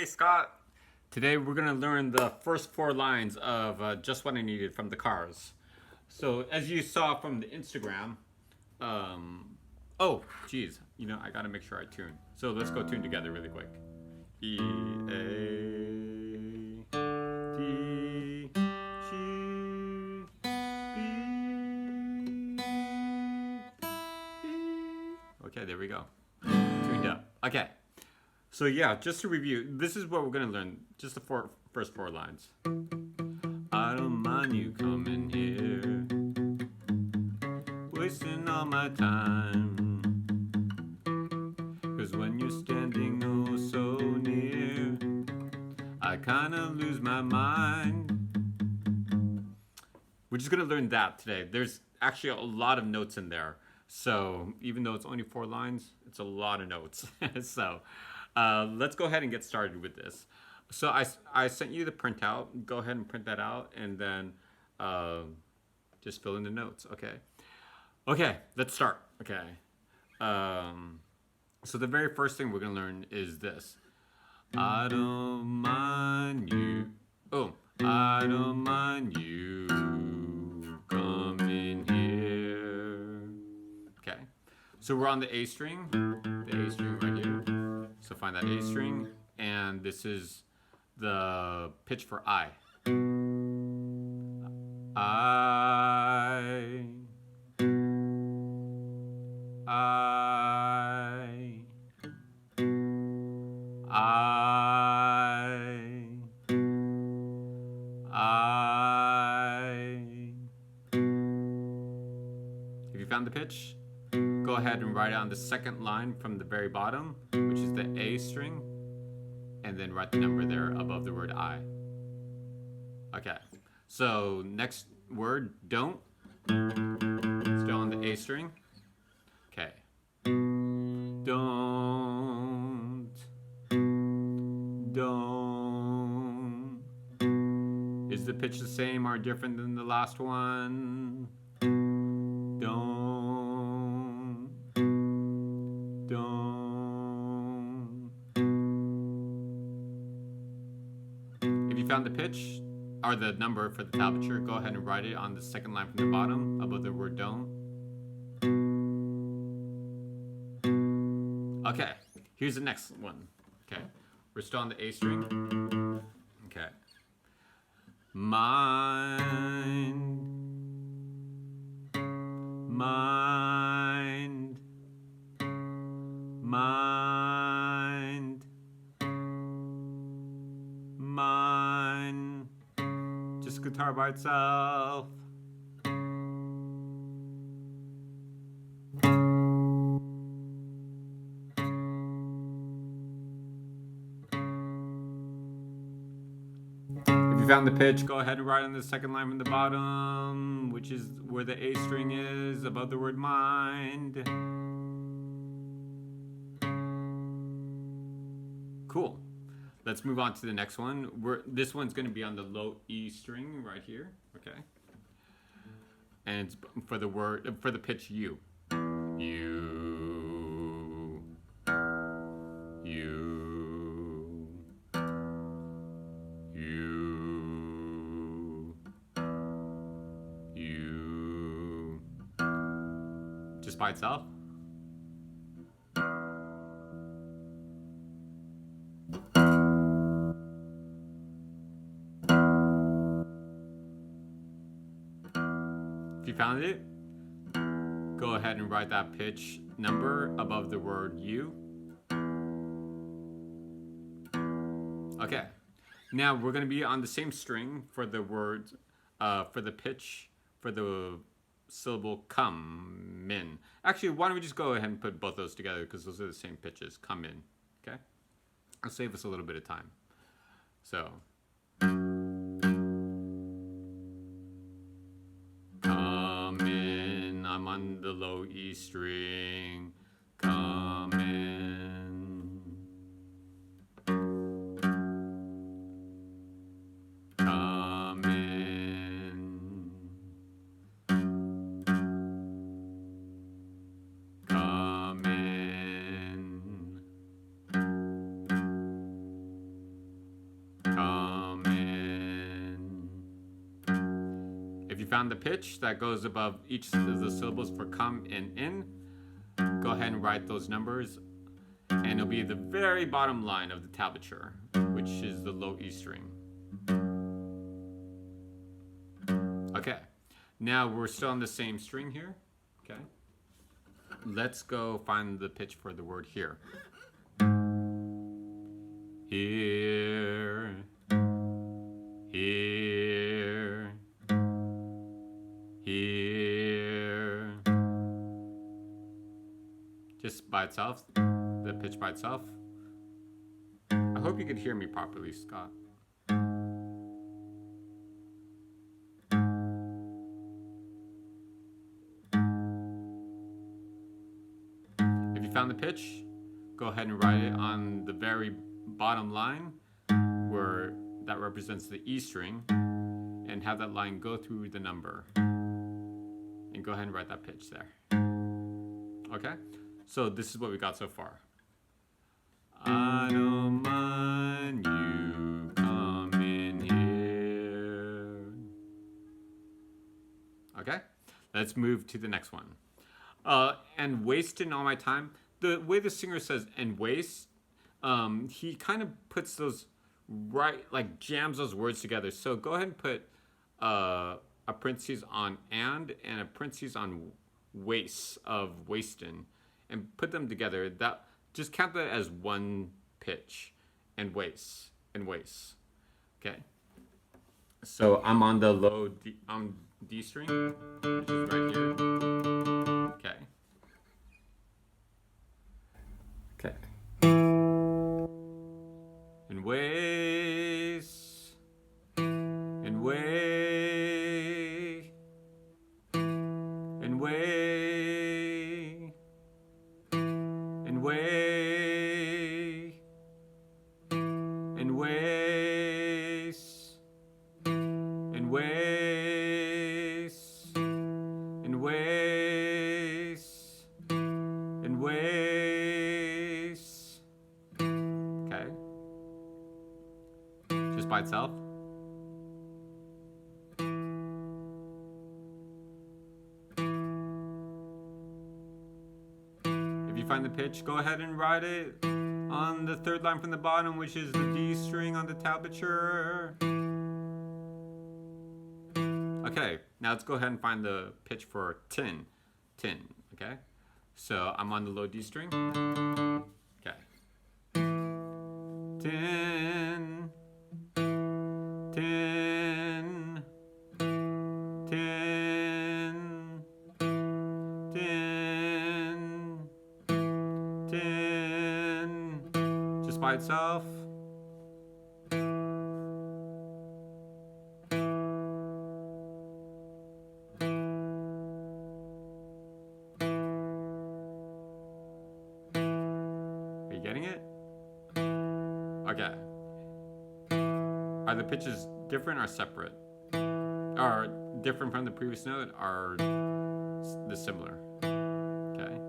Scott. Today we're going to learn the first four lines of Just What I Needed from the Cars. So, as you saw from the Instagram, oh, geez, I got to make sure I tune. So, let's go tune together really quick. E, A, D, G, B, E. Okay, there we go. Tuned up. Okay. So yeah, just to review, this is what we're going to learn, just the first four lines. I don't mind you coming here, wasting all my time, 'cause when you're standing oh so near, I kind of lose my mind. We're just going to learn that today. There's actually a lot of notes in there. So even though it's only four lines, it's a lot of notes. So let's go ahead and get started with this. So I sent you the printout. Go ahead and print that out, and then just fill in the notes. Okay, let's start. Okay. So the very first thing we're going to learn is this. I don't mind you. Oh, I don't mind you coming here. Okay. So we're on the A string. The A string right here. So find that A string, and this is the pitch for I. I. If you found the pitch, go ahead and write it on the second line from the very bottom, which is the A string, and then write the number there above the word I. Okay, so next word, don't. Still on the A string. Okay. Don't. Is the pitch the same or different than the last one? Don't. If you found the pitch or the number for the tablature, go ahead and write it on the second line from the bottom above the word don't. Okay, here's the next one. Okay, we're still on the A string. Okay. Mind. Just guitar by itself. If you found the pitch, go ahead and write on the second line from the bottom, which is where the A string is, above the word mind. Cool. Let's move on to the next one. This one's going to be on the low E string right here. Okay. And it's for the pitch U. Just by itself. If you found it, go ahead and write that pitch number above the word U. Okay. Now we're going to be on the same string for the words, for the pitch, for the syllable come in. Actually, why don't we just go ahead and put both those together because those are the same pitches. Come in. Okay? It'll save us a little bit of time. So. Come in. I'm on the low E string. Come in. Come in. Come in. you found the pitch that goes above each of the syllables for come and in, go ahead and write those numbers, and it'll be the very bottom line of the tablature, which is the low E string. Okay, now we're still on the same string here. Okay, let's go find the pitch for the word here. Here, here, here. Just by itself, the pitch by itself. I hope you could hear me properly, Scott. If you found the pitch, go ahead and write it on the very bottom line where that represents the E string, and have that line go through the number, and go ahead and write that pitch there. Okay, so this is what we got so far. I don't mind you coming here. Okay, let's move to the next one. And wasting all my time. The way the singer says "and waste," he kind of puts those right, like jams those words together. So go ahead and put a parentheses on and a parentheses on waste of wasting, and put them together. That just count that as one pitch, and waste and waste. Okay. So I'm on the low D string, which is right here. Okay. Okay. And waste, and way, and way, and way, and waste, and waste, and waste, and waste. Okay. Just by itself. If you find the pitch, go ahead and write it on the third line from the bottom, which is the D string on the tablature. Okay, now let's go ahead and find the pitch for tin. Tin, okay? So I'm on the low D string. Okay. Tin, tin, tin, tin, tin. Just by itself. Are you getting it? Okay. Are the pitches different or separate? Or different from the previous note, or the similar? Okay.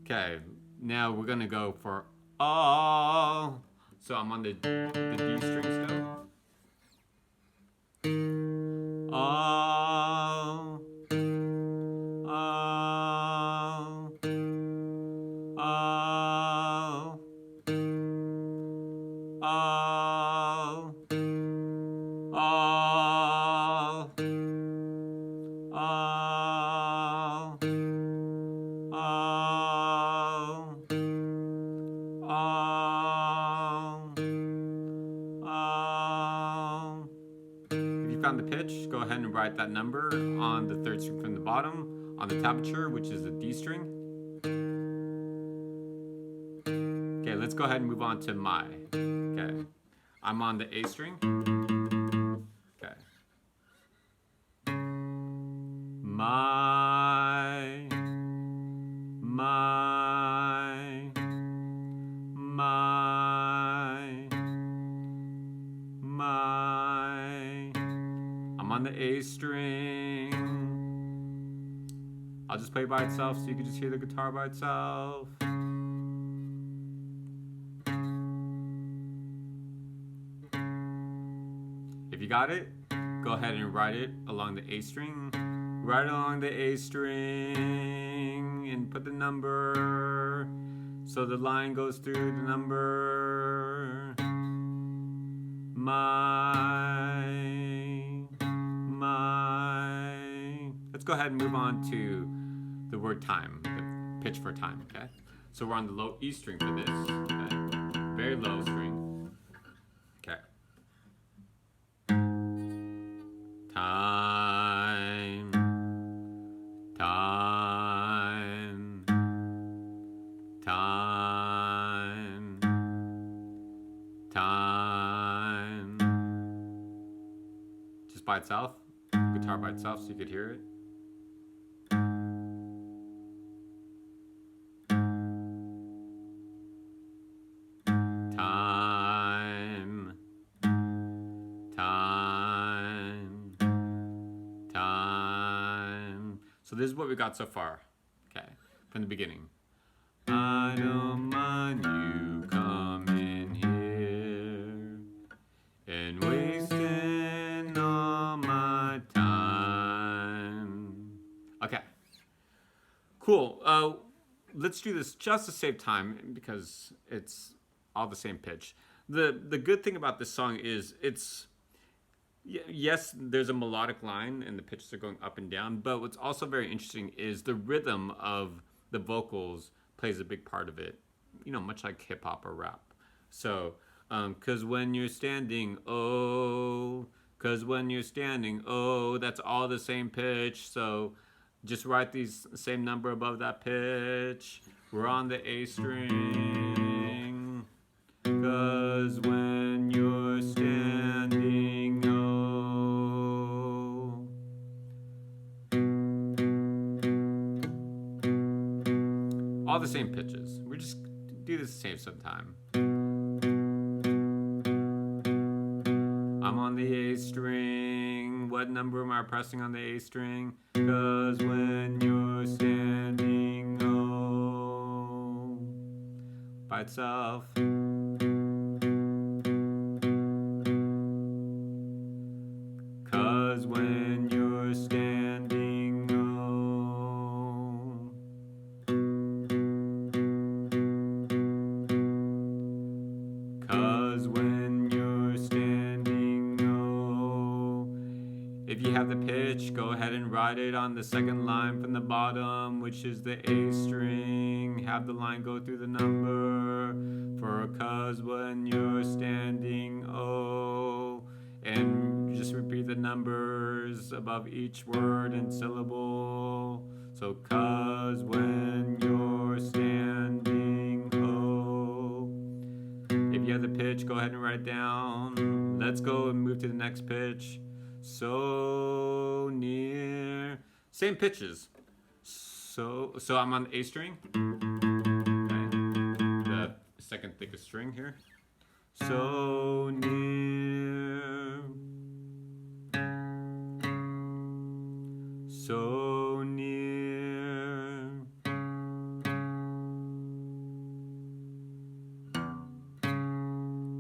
Okay, now we're gonna go for all. So I'm on the D string still. All, all, all, all, all, all. If you found the pitch, go ahead and write that number on the third string from the bottom on the tablature, which is the D string. Okay, let's go ahead and move on to my. Okay, I'm on the A string. Okay. My, my, I'm on the A string. I'll just play by itself so you can just hear the guitar by itself. If you got it, go ahead and write it along the A string. Right along the A string and put the number so the line goes through the number. My. Let's go ahead and move on to the word time, the pitch for time, okay? So we're on the low E string for this, okay? Very low string. Okay. Time. Time. Time. Time. Just by itself, guitar by itself, so you could hear it. Time. Time. Time. So this is what we got so far, okay, from the beginning. I don't mind you coming here and wasting all my time. Okay, cool. Let's do this just to save time because it's all the same pitch. The good thing about this song is yes, there's a melodic line and the pitches are going up and down, but what's also very interesting is the rhythm of the vocals plays a big part of it, you know, much like hip hop or rap. So, cause when you're standing, oh, cause when you're standing, oh, that's all the same pitch. So just write these same number above that pitch. We're on the A string. Cause when you're standing, oh. All the same pitches. We just do this to save some time. I'm on the A string. What number am I pressing on the A string? Cause when you're standing, oh, by itself. Cause when you're standing, oh. Cause when you're standing, oh. If you have the pitch, go ahead and write it on the second line from the bottom, which is the A string. Have the line go through the number for cause when you're standing, oh. And just repeat the numbers above each word and syllable. So cause when you're standing, oh. If you have the pitch, go ahead and write it down. Let's go and move to the next pitch. So near. Same pitches. So I'm on the A string. Okay. The second thickest string here. So near. So near.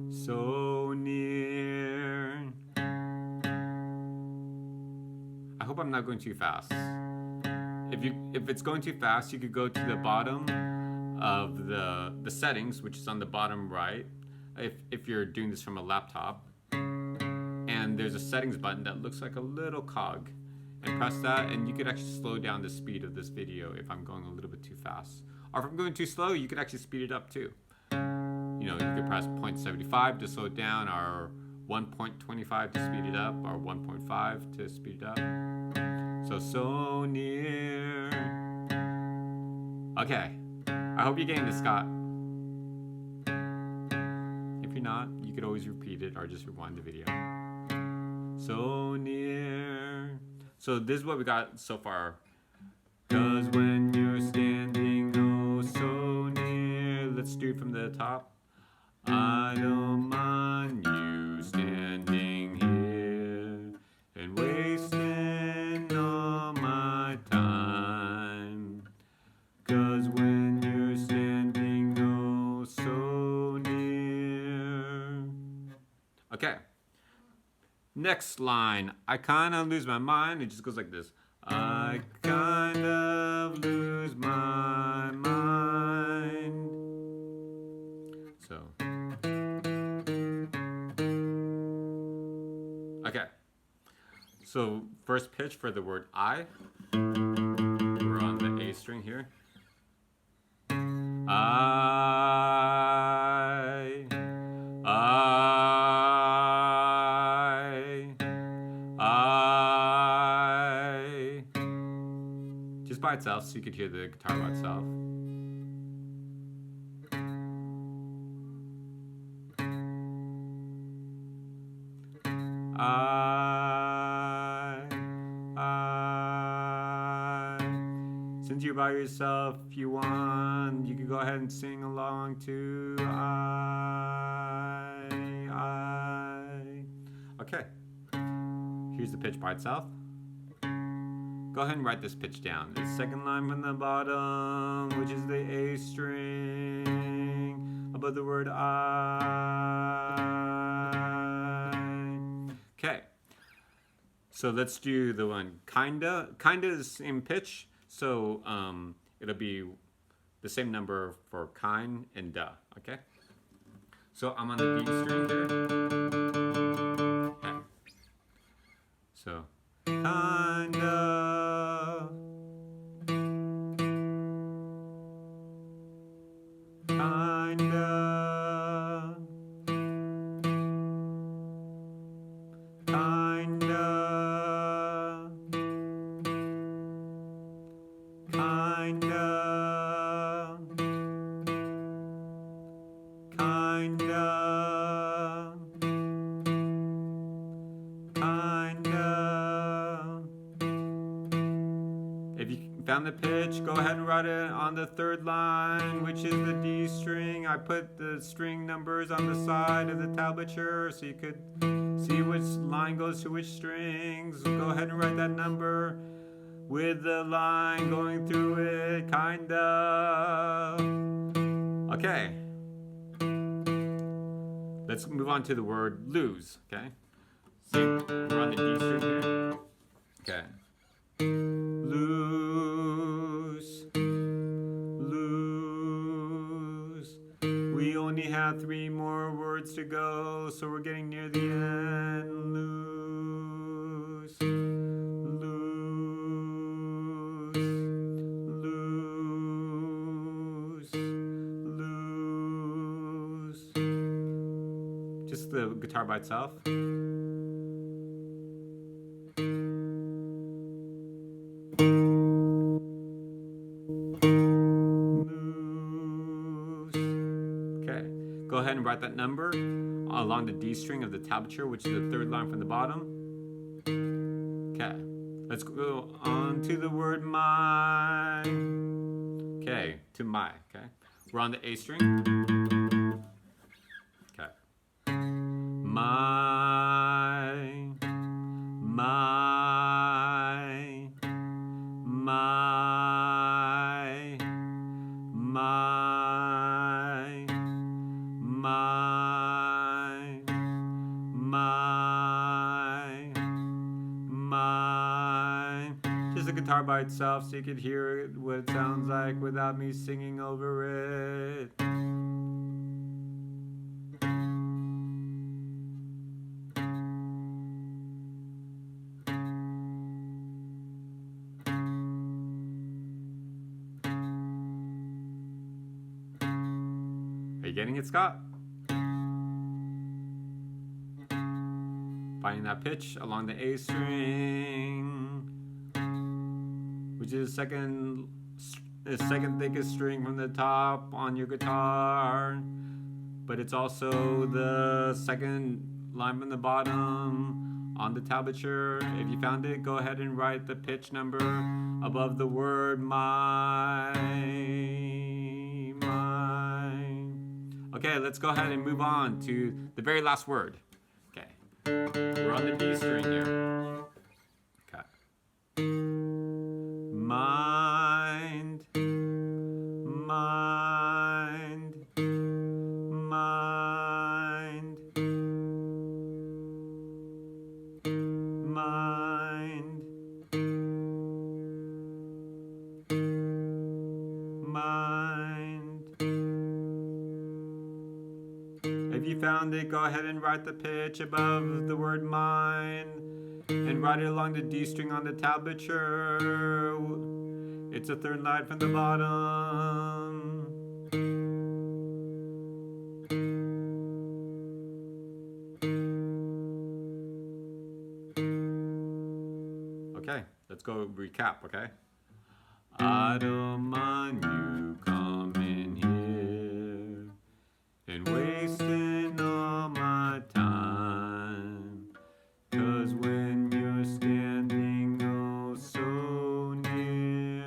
So near. I hope I'm not going too fast. If it's going too fast, you could go to the bottom of the settings, which is on the bottom right. If you're doing this from a laptop, and there's a settings button that looks like a little cog, and press that, and you could actually slow down the speed of this video if I'm going a little bit too fast. Or if I'm going too slow, you could actually speed it up too. You know, you could press 0.75 to slow it down, or 1.25 to speed it up, or 1.5 to speed it up. So near. Okay, I hope you're getting this, Scott. If you're not, you could always repeat it or just rewind the video. So near. So this is what we got so far. Cause when you're standing, oh, so near. Let's do it from the top. I don't mind you standing here and wasting all my time. Cause when you're standing, oh, so near. Okay. Next line, I kind of lose my mind. It just goes like this. I kind of lose my mind. So, okay. So, first pitch for the word I. We're on the A string here. I. Just by itself, so you could hear the guitar by itself. Since you're by yourself, if you want, you can go ahead and sing along to I. Okay. Here's the pitch by itself. Go ahead and write this pitch down. The second line from the bottom, which is the A string, above the word I. Okay. So let's do the one kinda. Kinda is the same pitch. So it'll be the same number for kind and da. Okay. So I'm on the D string here. Okay. So kinda, kinda, kinda, kinda, kinda, kinda. If you found the pitch, go ahead and write it on the third line, which is the D string. I put the string numbers on the side of the tablature so you could see which line goes to which strings. Go ahead and write that number with the line going through it, kinda. Okay. Let's move on to the word lose, okay? So we're on the D string here. Okay. Lose, lose. We only have 3 more words to go, so we're getting near the end. Lose, lose, lose, lose. Just the guitar by itself. Go ahead and write that number along the D string of the tablature, which is the third line from the bottom. Okay, let's go on to the word my. Okay, to my, okay. We're on the A string. Okay. My, my, my, my, my, my. Just a guitar by itself so you could hear what it sounds like without me singing over it. Are you getting it, Scott? Finding that pitch along the A string, which is the second thickest string from the top on your guitar, but it's also the second line from the bottom on the tablature. If you found it, go ahead and write the pitch number above the word my. Okay, let's go ahead and move on to the very last word. Okay, we're on the D string here. Okay. Mind, mind, mind. If you found it, go ahead and write the pitch above the word mine and write it along the D string on the tablature. It's a third line from the bottom. Okay, let's go recap, okay? I don't mind you coming here and wasting all my time, 'cause when you're standing oh so near,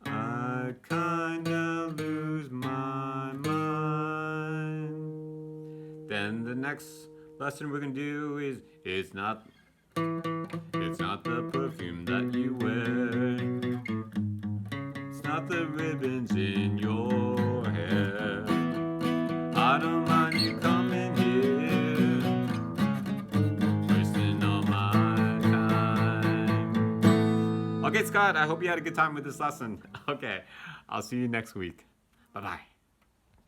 I kinda lose my mind. Then the next lesson we're gonna do is it's not the perfume that you wear. It's not the ribbons in your hair. I don't mind you coming here, wasting all my time. Okay, Scott, I hope you had a good time with this lesson. Okay, I'll see you next week. Bye-bye.